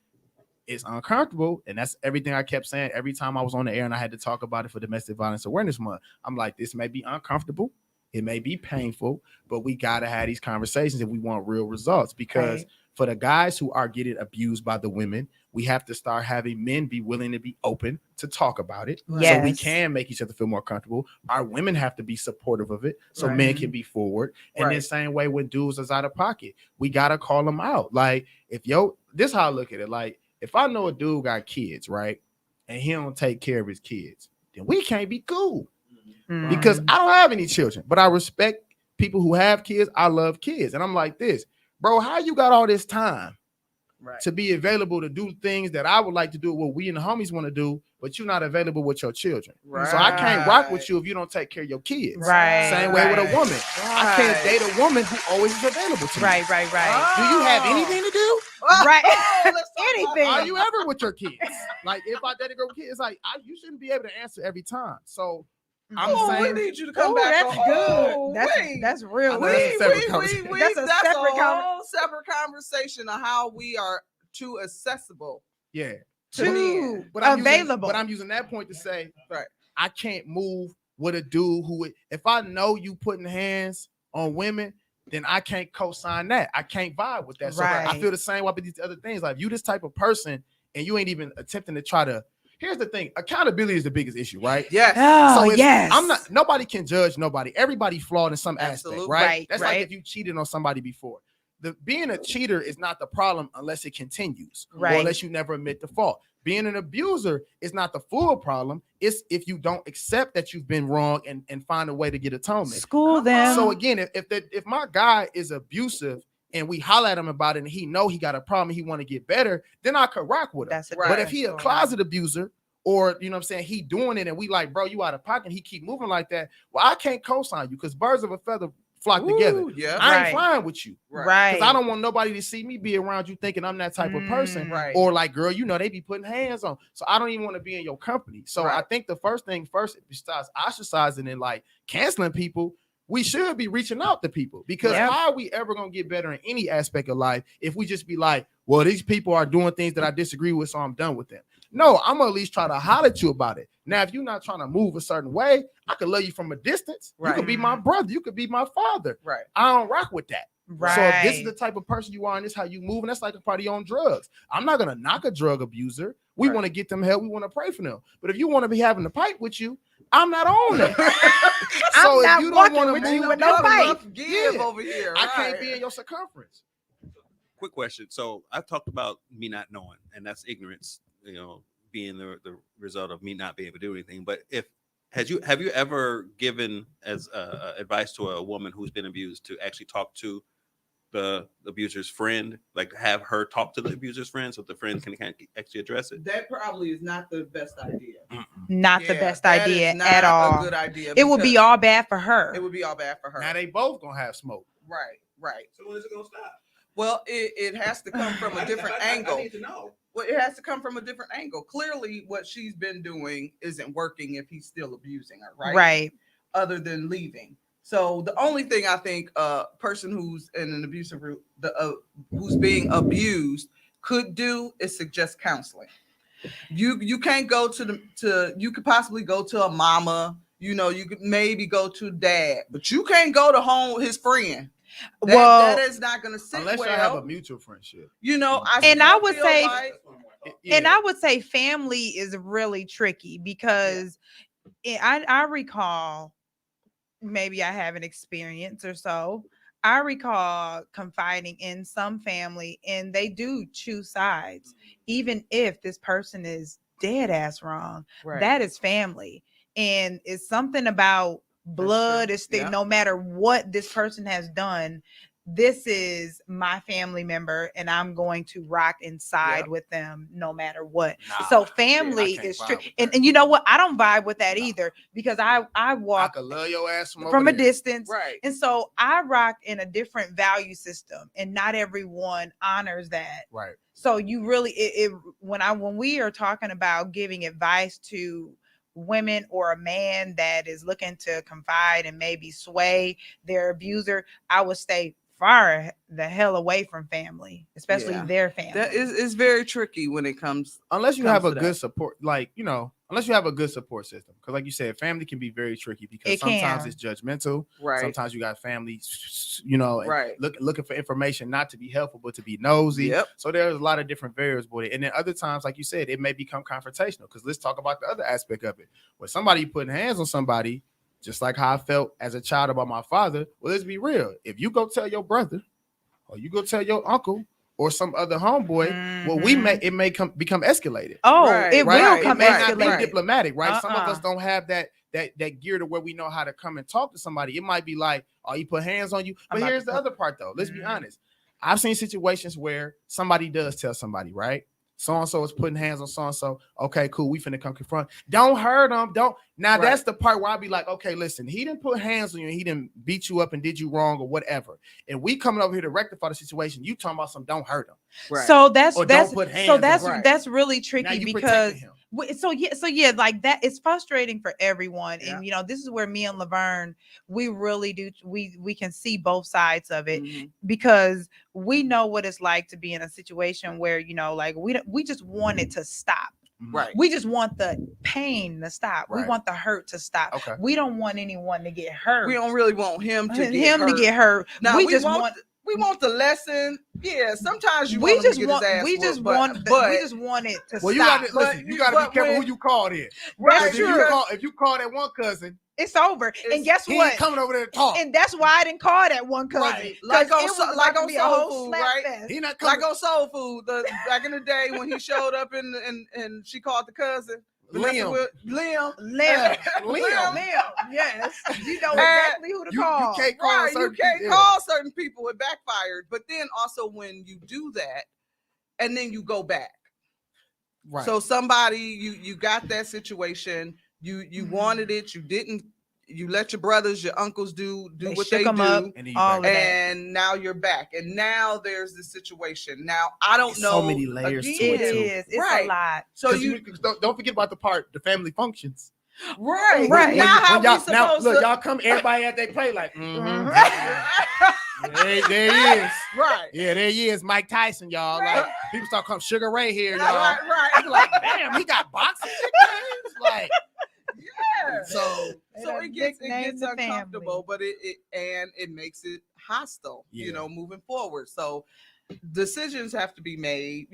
it's uncomfortable. And that's everything I kept saying every time I was on the air and I had to talk about it for Domestic Violence Awareness Month. I'm like, this may be uncomfortable. It may be painful, but we got to have these conversations if we want real results. Because Right. for the guys who are getting abused by the women, we have to start having men be willing to be open to talk about it. So we Yes. can make each other feel more comfortable. Our women have to be supportive of it so Right. men can be forward. And then Right. same way when dudes is out of pocket, we got to call them out. Like if this how I look at it. Like if I know a dude got kids, right? And he don't take care of his kids, then we can't be cool. Mhm. Because I don't have any children, but I respect people who have kids. I love kids. And I'm like this, bro, how you got all this time Right. to be available to do things that I would like to do, what we and the homies want to do, but you're not available with your children. So I can't rock with you if you don't take care of your kids. Right. Same way with a Right. woman. I can't date a woman who always is available to me. Right. Right. Right. Do you have anything to do? Right. Let's talk about Anything. Are you ever with your kids? Like if I date a girl with kids, like you shouldn't be able to answer every time. So I'm Oh, we saying need you to come Oh, back. that's on- good. Oh, That's wait. that's real. That's a good. separate conversation. That's a that's separate a whole separate conversation of how we are too accessible yeah. to Too men. But I'm available. but I'm using that point to say, Right. I can't move with a dude who, if I know you putting hands on women, then I can't co-sign that. I can't vibe with that. So I Right. feel the same way with these other things. Like if you this type of person and you ain't even attempting to try to. Here's the thing: accountability is the biggest issue, right? Yes. Oh, So if yes. I'm not. Nobody can judge nobody. Everybody flawed in some aspect, Absolutely. right? Right, That's right. like if you cheated on somebody before. Being a cheater is not the problem unless it continues, or Right. unless you never admit the fault. Being an abuser is not the full problem. It's if you don't accept that you've been wrong and find a way to get atonement. School them. So again, if my guy is abusive and we holler at him about it and he know he got a problem, he want to get better, then I could rock with him. That's a Right. But if he a different closet abuser, or you know what I'm saying, he doing it and we like, bro, you out of pocket, and he keep moving like that. Well, I can't co-sign you because birds of a feather flock together. Ooh, yeah. I ain't Right. flying with you. Right. Because I don't want nobody to see me be around you thinking I'm that type of person. Right. Or like, girl, you know, they be putting hands on. So I don't even want to be in your company. So I Right. think the first thing first, besides ostracizing and like canceling people, we should be reaching out to people. Because Yep. how are we ever going to get better in any aspect of life if we just be like, well, these people are doing things that I disagree with, so I'm done with them. No, I'm gonna at least try to holler at you about it. Now, if you're not trying to move a certain way, I could love you from a distance. You Right. could be my brother. You could be my father. Right. I don't rock with that. Right. So if this is the type of person you are and this is how you move, and that's like a party on drugs. I'm not gonna knock a drug abuser. We Right. want to get them help. We want to pray for them. But if you want to be having a pipe with you, I'm not on that. I'm not if you don't walking want to with move, you with no pipe. Give Yeah. over here. I can't right. be in your circumference. Quick question. So I've talked about me not knowing, and that's ignorance, you know, being the result of me not being able to do anything. But have you ever given as advice to a woman who's been abused to actually talk to the abuser's friend, like have her talk to the abuser's friend so the friend can actually address it? That probably is not the best idea. Not the Yeah, best that idea is not at all. A good idea. It would be because all bad for her. It would be all bad for her. Now they both gonna have smoke. Right. Right. So when is it gonna stop? Well, it has to come from a different angle. I need to know. Well, it has to come from a different angle. Clearly, what she's been doing isn't working if he's still abusing her, right? Right. Other than leaving. So the only thing I think a person who's in an abusive who's being abused could do is suggest counseling. You can't go you could possibly go to a mama, you know, you could maybe go to dad, but you can't go to his friend. That is not going to sit Unless well. you have a mutual friendship. You know, I would feel say- like, And I would say family is really tricky because I recall, maybe I have an experience or so. I recall confiding in some family and they do choose sides, even if this person is dead ass wrong. right. That is family. And it's something about blood. true. It's still, Yeah. no matter what this person has done, this is my family member, and I'm going to rock inside Yep. with them no matter what. Nah, So family I can't is vibe true. with And, that. and you know what? I don't vibe with that Nah. either, because I I walk could love your ass from over a there. distance. Right. And so I rock in a different value system, and not everyone honors that. Right. So you really, when we are talking about giving advice to women or a man that is looking to confide and maybe sway their abuser, I would stay far the hell away from family, especially Yeah. their family. That is very tricky when it comes. Unless you comes have a to good that. support, like, you know, unless you have a good support system, because like you said, family can be very tricky because It sometimes can. it's judgmental. Right. Sometimes you got family, you know, and Right. looking for information not to be helpful but to be nosy. Yep. So there's a lot of different variables with it. And then other times, like you said, it may become confrontational, because let's talk about the other aspect of it. When somebody putting hands on somebody, just like how I felt as a child about my father. Well, let's be real. If you go tell your brother, or you go tell your uncle, or some other homeboy, well, Mhm. it may become escalated. Oh, Right, it Right? will right, come It may not be escalated. right. diplomatic, right? Some of us Uh-uh. don't have that gear to where we know how to come and talk to somebody. It might be like, oh, he put hands on you. I'm But about here's to the put- other part, though. Let's be Mhm. honest. I've seen situations where somebody does tell somebody, right? So-and-so is putting hands on so-and-so. Okay, cool. We finna come confront. Don't hurt them. Don't. Now, that's Right. the part where I'll be like, okay, listen, he didn't put hands on you and he didn't beat you up and did you wrong or whatever. And we coming over here to rectify the situation. You talking about some don't hurt him. Right. So that's Or that's don't put hands so on that's him. Right. that's really Now tricky you because protecting him. so yeah, like that, it's frustrating for everyone. Yeah. And you know, this is where me and Laverne, we really do, we can see both sides of it, Mhm. because we know what it's like to be in a situation where, you know, like we just want it to stop. Right. We just want the pain to stop. We Right. want the hurt to stop. Okay. We don't want anyone to get hurt. We don't really want him to get hurt. hurt. Now, we we just want want we want the lesson. Yeah, sometimes you we want him just to get want his ass we whooped, just but, want the- but we just want it to Well, you stop. got to listen. But You got to but be careful when- who you call in. right, That's If you true. call, if you call that one cousin, It's over. And guess he what? ain't coming over there to talk. And that's why I didn't call that one cousin. Right. Like 'Cause on it was so- about like to on be a Soul whole Food, slap right? fest. He not coming. like on Soul Food, back in the day when he showed up and she called the cousin. Liam. Liam. Liam. Liam. Yes. You know And exactly who to you call. can't call Right, you certain can't people. call certain people. It backfired. But then also when you do that, and then you go back. Right. So somebody you got that situation, you Mhm. wanted it, you didn't, you let your brothers, your uncles do They what shook they 'em do, up, And then you all back of that. and now you're back, and now there's the situation. Now I don't It's know. so many layers to It it, too. is. It's Right. a lot. So 'Cause you don't forget about the part, the family functions. right, Right. Now how When we y'all, supposed look, to? y'all come, everybody at they play like, Mhm. there he is. Right, Yeah, there he is, Mike Tyson, y'all. Right. Like people start calling Sugar Ray here, y'all. right. I'm like, damn, he got boxing nicknames. Like, Yeah. so So it gets Nickname the uncomfortable, family. but it makes it hostile, Yeah. moving forward. So decisions have to be made,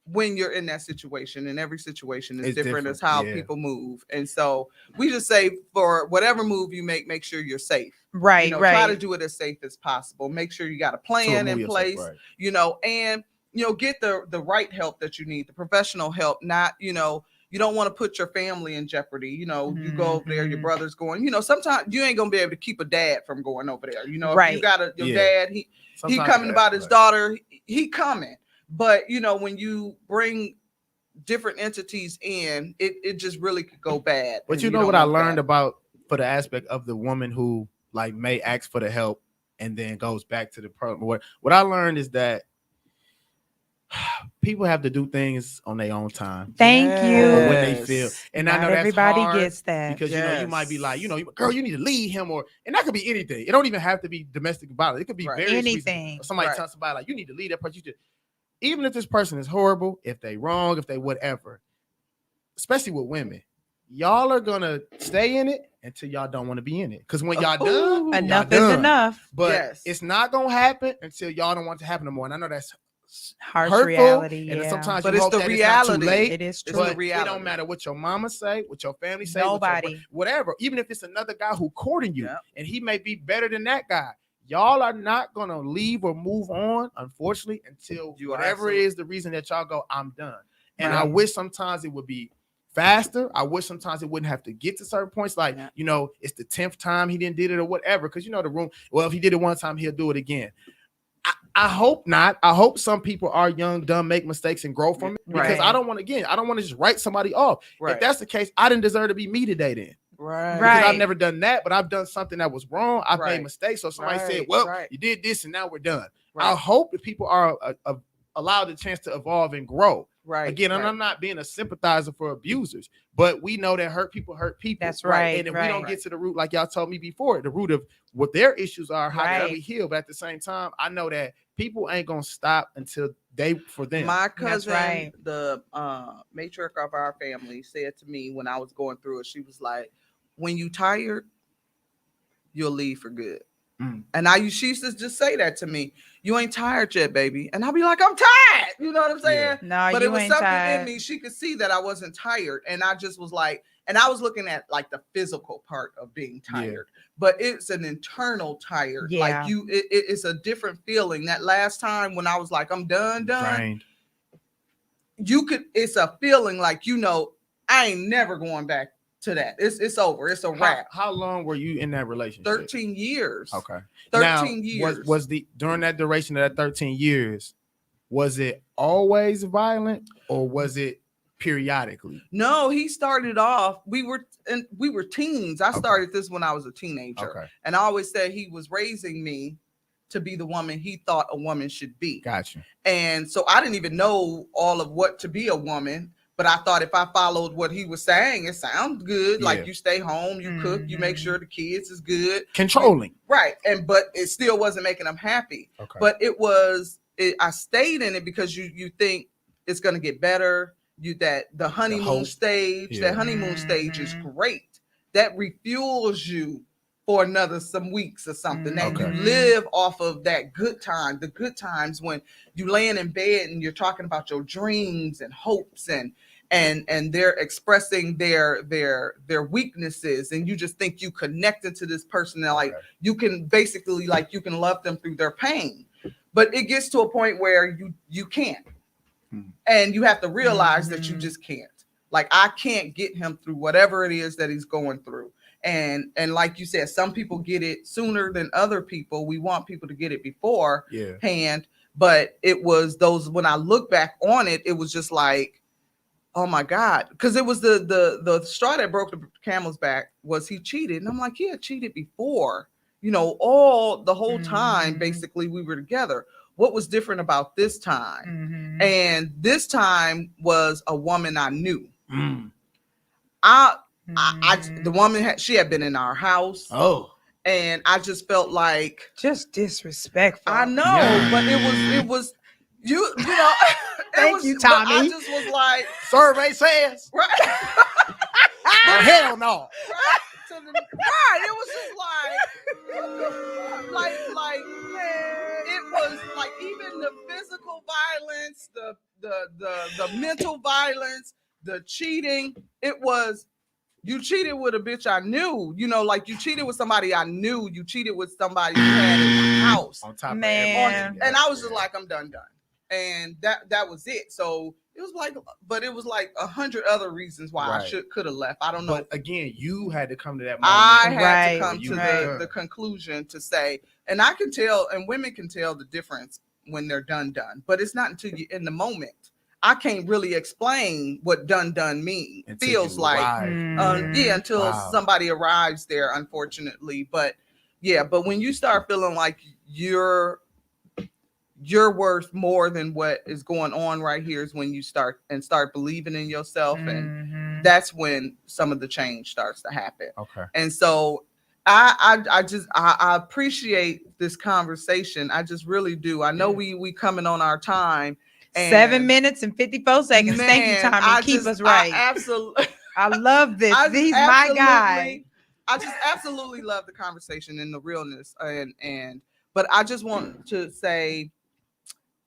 when you're in that situation, and every situation is It's different different, as how yeah. people move. And so we just say for whatever move you make sure you're safe. Right, right. Try to do it as safe as possible. Make sure you got a plan in place, and get the right help that you need, the professional help, not, you don't want to put your family in jeopery. You go over there, your Mhm. brother's going, sometimes you ain't gonna be able to keep a dad from going over there. If you Right. got your Yeah. dad, he sometimes coming it about his escalates. daughter, he coming. But when you bring different entities in, it just really could go bad. But and you know don't what I want learned that. about for the aspect of the woman who like may ask for the help and then goes back to the problem. What I learned is that people have to do things on their own time. Thank you. Or when they feel, and I Not know that's everybody hard gets that. because you might be like, Yes. girl, you need to leave him, and that could be anything. It don't even have to be domestic violence. It could be Right. various Anything. reasons. Or somebody Right. tells somebody like, you need to leave that person. Even if this person is horrible, if they wrong, if they whatever, especially with women, y'all are gonna stay in it until y'all don't want to be in it. Because when y'all done, y'all Enough is done. enough. But Yes. it's not gonna happen until y'all don't want it to happen no more. And I know that's Harsh hurtful, reality. and Yeah. sometimes But you it's hope the that it's not too reality. late. It is It's true. the But it reality. don't matter what your mama say, what your family say, Nobody. whatever. Even if it's another guy who courting you, Yep. and he may be better than that guy, y'all are not gonna leave or move on, unfortunately, until You are whatever absolutely- is the reason that y'all go, I'm done. And I Right. wish sometimes it would be faster. I wish sometimes it wouldn't have to get to certain points. Like, Yeah. you know, it's the 10th time he didn't did it or whatever. Cause you know, the room, well, if he did it one time, he'll do it again. I hope not. I hope some people are young, dumb, make mistakes and grow from it. Because Right. I don't want to just write somebody off. Right. If that's the case, I didn't deserve to be me today then. Right. Because I've Right. never done that, but I've done something that was wrong. I've Right. made mistakes. So somebody said, Right. well, Right. you did this and now we're done. Right. I hope that people are allowed the chance to evolve and grow. Right. Again, and right. I'm not being a sympathizer for abusers, but we know that hurt people hurt people. That's right, And if we right. don't get to the root, like y'all told me before, the root of what their issues are, how Right. can we heal? But at the same time, I know that people ain't gonna stop until they for them. My That's cousin, right. the matriarch of our family, said to me when I was going through it, she was like, when you tired, you'll leave for good. Mm. And she used to just say that to me. You ain't tired yet, baby. And I'll be like, I'm tired. You know what I'm saying? No, But you it was ain't something tired. in me. She could see that I wasn't tired. And I just was like, and I was looking at like the physical part of being tired, but it's an internal tired. Yeah. Like it's a different feeling. That last time when I was like, I'm done. Drained. It's a feeling like, you know, I ain't never going back to that. It's over. It's a wrap. How long were you in that relationship? 13 years. Okay. 13 years. Was during that duration of that 13 years, was it always violent or was it periodically? No, he started off. We were teens. I started this when I was a teenager. Okay. And I always said he was raising me to be the woman he thought a woman should be. Gotcha. And so I didn't even know all of what to be a woman. But I thought if I followed what he was saying, it sounds good. Yeah. Like you stay home, you cook, you make sure the kids is good. Controlling. Right. But it still wasn't making them happy. Okay. But I stayed in it because you think it's going to get better. That the honeymoon stage, that honeymoon stage is great. That refuels you for some weeks or something. That you live off of that good time, the good times when you laying in bed and you're talking about your dreams and hopes and they're expressing their weaknesses and you just think you connected to this person that like you can basically like you can love them through their pain. But it gets to a point where you can't. And you have to realize that you just can't. Like I can't get him through whatever it is that he's going through. And like you said, some people get it sooner than other people. We want people to get it beforehand. But it was those, when I look back on it, it was just like, oh my God. Because it was the straw that broke the camel's back was he cheated. And I'm like, he had cheated before, you know, the whole time, basically we were together. What was different about this time? And this time was a woman I knew. The woman she had been in our house. Oh. And I just felt like just disrespectful. I know, but it was you know. Thank you, Tommy. I just was like, survey says, right? Hell no. Right. It was just like it was like even the physical violence, the mental violence, the cheating. It was. You cheated with a bitch I knew, you know, like you cheated with somebody I knew. You cheated with somebody you had in the house. On top Man. of everything. And I was just like, I'm done. And that was it. So it was like, but it was like 100 other reasons why I could have left. I don't know. But again, you had to come to that moment. I had to come You to the conclusion to say, and I can tell, and women can tell the difference when they're done. But it's not until you're in the moment. I can't really explain what done means. Feels like, until somebody arrives there, unfortunately. But when you start feeling like you're worth more than what is going on right here is when you start believing in yourself, and that's when some of the change starts to happen. Okay. And so I appreciate this conversation. I just really do. I know we coming on our time. 7 minutes and 54 seconds. Man, thank you, Tommy. Keep us right. Absolutely. I love this. He's my guy. I just absolutely love the conversation and the realness. But I just want to say,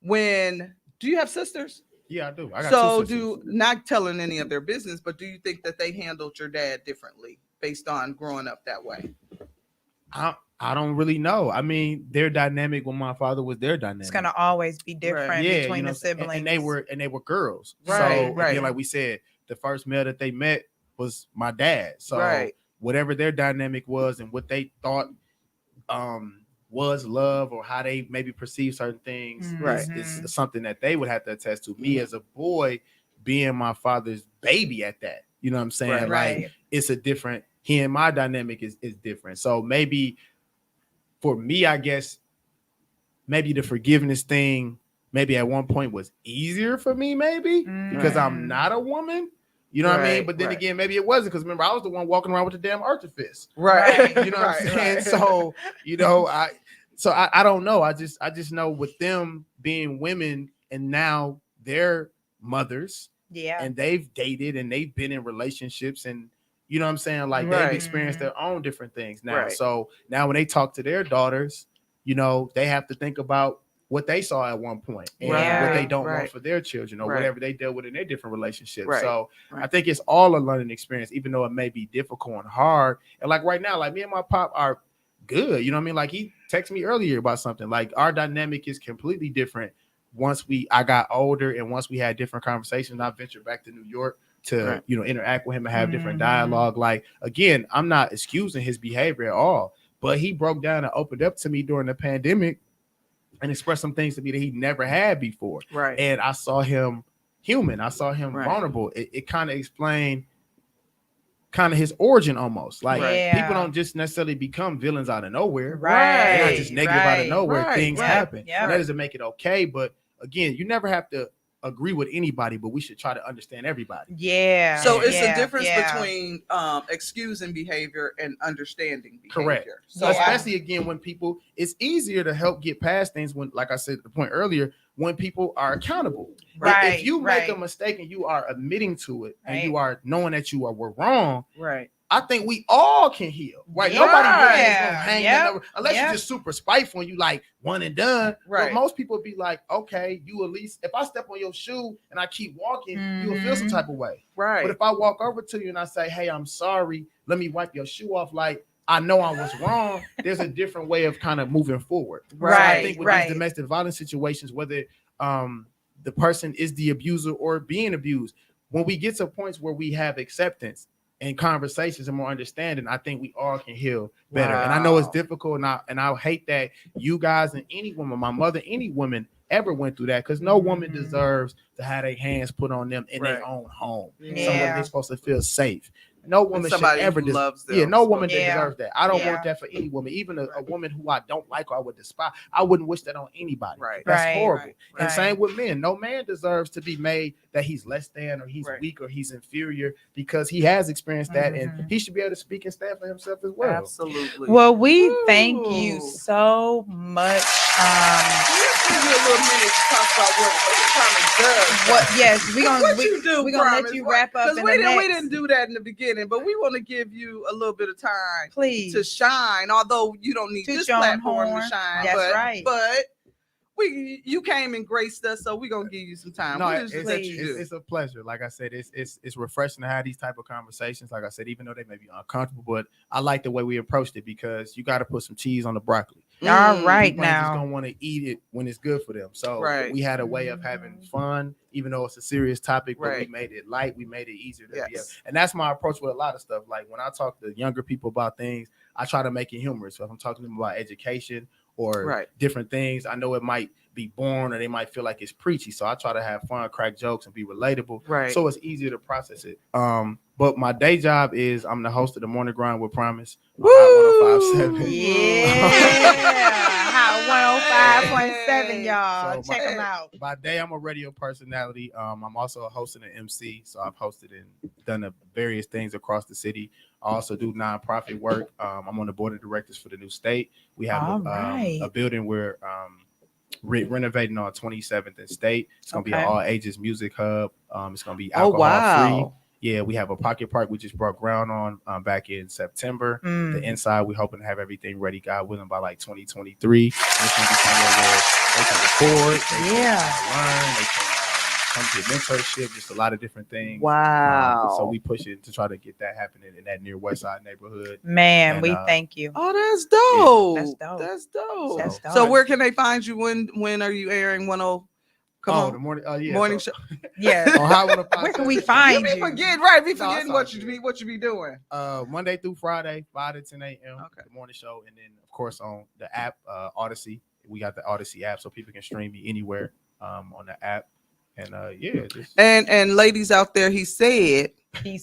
do you have sisters? Yeah, I do. I got two sisters. Not telling any of their business, but do you think that they handled your dad differently based on growing up that way? I don't really know. I mean, their dynamic when my father was their dynamic. It's gonna always be different between the siblings. And they were girls. Right, so again, like we said, the first male that they met was my dad. So Right. whatever their dynamic was and what they thought was love or how they maybe perceive certain things Right. is something that they would have to attest to. Me as a boy being my father's baby at that, you know what I'm saying? Right. Like Right. it's a different, he and my dynamic is different. So maybe for me, I guess maybe the forgiveness thing maybe at one point was easier for me, maybe because I'm not a woman. You know what I mean? Right, But then right. again, maybe it wasn't because remember, I was the one walking around with the damn Arthur fist. Right. You know what I'm saying? So, you know, I don't know. I just know with them being women and now they're mothers Yeah. and they've dated and they've been in relationships and you know what I'm saying? Like Right. they've experienced their own different things now. Right. So now when they talk to their daughters, you know, they have to think about what they saw at one point and what they Right, don't want right. for their children or Right. whatever they dealt with in their different relationships. Right, So right. I think it's all a learning experience, even though it may be difficult and hard. And like right now, like me and my pop are good. You know what I mean? Like he texted me earlier about something. Like our dynamic is completely different once I got older and once we had different conversations. I ventured back to New York to Right. you know interact with him and have different Mhm. dialogue. Like again, I'm not excusing his behavior at all, but he broke down and opened up to me during the pandemic and expressed some things to me that he never had before. Right. And I saw him human. I saw him Right. vulnerable. It kind of explained kind of his origin almost. Like Right. people Yeah. don't just necessarily become villains out of nowhere. Right. They're not just negative out of Right. nowhere. Right, Things right. happen. Yeah. And that doesn't make it okay. But again, you never have to agree with anybody, but we should try to understand everybody. Yeah. So it's yeah, a difference yeah. between excusing behavior and understanding behavior. Correct. So So Yeah. especially again when people, it's easier to help get past things when, like I said the point earlier, when people are accountable. Right, If you make a right. mistake and you are admitting to it and Right. you are knowing that you were wrong, right. I think we all can heal. Right? Yeah. Nobody really is gonna hang Yep. that over unless Yep. you're just super spiteful and you like one and done. Right. But most people be like, okay, you at least if I step on your shoe and I keep walking, you'll feel some Mhm. type of way. Right. But if I walk over to you and I say, hey, I'm sorry, let me wipe your shoe off, like I know I was wrong. There's a different way of kind of moving forward. So I Right, think with right. these domestic violence situations, whether the person is the abuser or being abused, when we get to points where we have acceptance and conversations and more understanding, I think we all can heal better. And I know it's Wow. difficult, and I hate that you guys and any woman, my mother, any woman ever went through that, because no woman Mhm. deserves to have their hands put on them in Right. their own home. Yeah. Somewhere they're supposed to feel safe. No woman should somebody ever who loves them. yeah, no woman that Yeah. deserves that. I don't Yeah. want that for any woman, even a woman who I don't like or I would despise. I wouldn't wish that on anybody. Right. That's Right. horrible. Right. And Right. same with men. No man deserves to be made that he's less than or he's Right. weak or he's inferior because he has experienced that and Mhm. he should be able to speak and stand for himself as well. Absolutely. Well, we thank you Ooh. so much. Let's give you a little minute to talk about what Promise does. What? Yes, we're What you do, we're gonna let Promise? you wrap up. Because in we the didn't we next- didn't do that in the beginning, but we want to give you a little bit of time Please. to shine. Although you don't need Toot this your own platform to horn. shine, That's but right. you came and graced us, so we're gonna give you some time. No, What it's, is it that you do? it's a pleasure. Like I said, it's refreshing to have these type of conversations. Like I said, even though they may be uncomfortable, but I like the way we approached it because you got to put some cheese on the broccoli. All Mm. right People ain't just now. gonna want to eat it when it's good for them. So Right. we had a way of having fun, even though it's a serious topic, but we Right. made it light. We made it easier to be. Yes. And that's my approach with a lot of stuff. Like when I talk to younger people about things, I try to make it humorous. So if I'm talking to them about education or Right. different things, I know it might be boring or they might feel like it's preachy. So I try to have fun, crack jokes, and be relatable. Right. So it's easier to process it. But my day job is I'm the host of the Morning Grind with Promise. On Hot 105.7. Yeah. Hot 105.7, y'all. So Check them out. By day, I'm a radio personality. I'm also a host and an MC. So I've hosted and done various things across the city. I also do nonprofit work. I'm on the board of directors for the new state. We have All right. a building where renovating on 27th and State. It's gonna be an Okay. all ages music hub. It's gonna be Oh, alcohol free. wow. Yeah, we have a pocket park we just broke ground on back in September. Mm. The inside, we're hoping to have everything ready, God willing, by like 2023. And it's gonna be somewhere where they can record, they Yeah. can learn, they can come get mentorship, just a lot of different things. Wow. So we push it to try to get that happening in that near West Side neighborhood. Man, And, we thank you. Oh, that's dope. That's dope. That's dope. That's dope. So where can they find you? When are you airing Come on. The morning. Yeah. Morning so, show. Yeah. on Hot 105. Where can we You find be you? forgetting, right? Be No, it's forgetting all what you good. be doing. Monday through Friday, 5 to 10 a.m. Okay. The morning show, and then of course on the app, Odyssey. We got the Odyssey app, so people can stream me anywhere on the app. And yeah, just And ladies out there, he said what he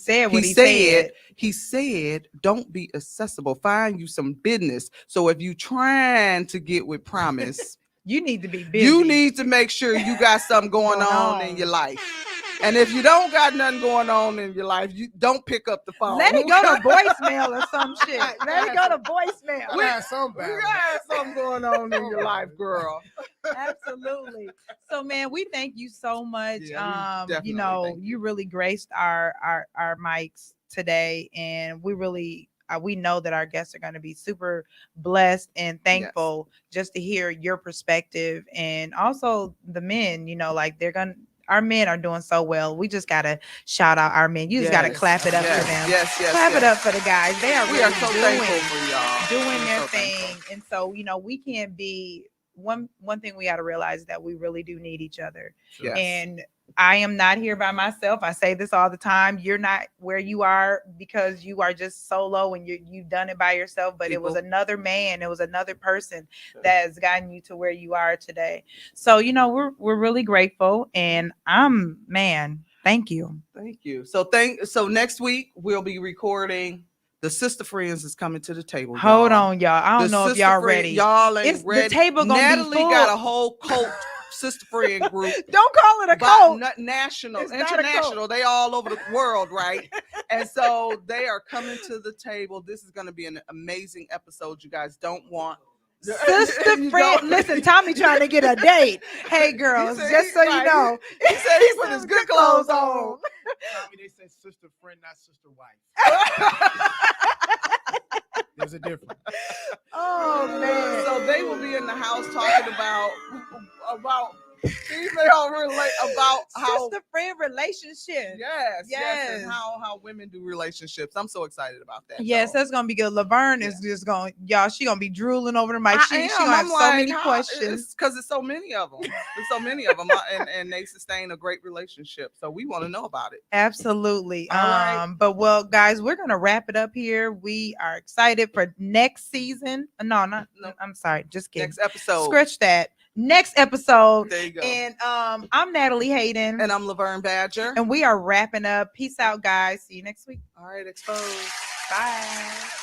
said. he said, don't be accessible. Find you some business. So if you trying to get with Promise, You need to be busy. you need to make sure you got something going on in your life. And if you don't got nothing going on in your life, you don't pick up the phone. Let it go to voicemail or some shit. Let it go to voicemail. we got some We balance. got something going on in your life, girl. Absolutely. So, man, we thank you so much. Yeah, we You definitely know, thank you really graced our mics today, and we really we know that our guests are going to be super blessed and thankful just to hear your perspective, and also the men. You know, like our men are doing so well. We just gotta shout out our men. You just gotta Yes. clap it up Yes, for them. yes, yes, Clap it yes. up for the guys. They are We really are so thankful doing for y'all. doing their so thing. thankful. And so, you know, we can't be one thing we got to realize is that we really do need each other. Yes. And I am not here by myself. I say this all the time. You're not where you are because you are just solo and you've done it by yourself, but it was People. another man, it was another person that has gotten you to where you are today. So, you know, we're really grateful, and thank you. Thank you. So next week we'll be recording. The Sister Friends is coming to the table. Hold y'all. on, y'all. I don't know if Sister y'all friend- ready. Y'all ain't It's ready. the table gonna Natalie be full. got a whole cult sister friend group. Don't call it a But cult. national, It's not a international, they all over the world, right? And so they are coming to the table. This is going to be an amazing episode. You guys don't want. Sister You friend, don't- listen, Tommy trying to get a date. Hey, girls, said just he- so you right, know, He said he put his good clothes on. Tommy, they said sister friend, not sister wife. There's a difference. Oh man. So they will be in the house talking about female about how Sister friend relationship. yes, and how women do relationships. I'm so excited about that. Yes, though. that's gonna be good. Laverne is just going, y'all. She gonna be drooling over the mic. I She am. gonna have I'm so like, many how- questions. because it's so many of them. There's so many of them, and they sustain a great relationship. So we want to know about it. Absolutely. All right. But well, guys, we're gonna wrap it up here. We are excited for next season. No. I'm sorry. Just kidding. Next episode. Scratch that. Next episode. There you go. And I'm Natalie Hayden. And I'm Laverne Badger. And we are wrapping up. Peace out, guys. See you next week. All right, exposed. Bye.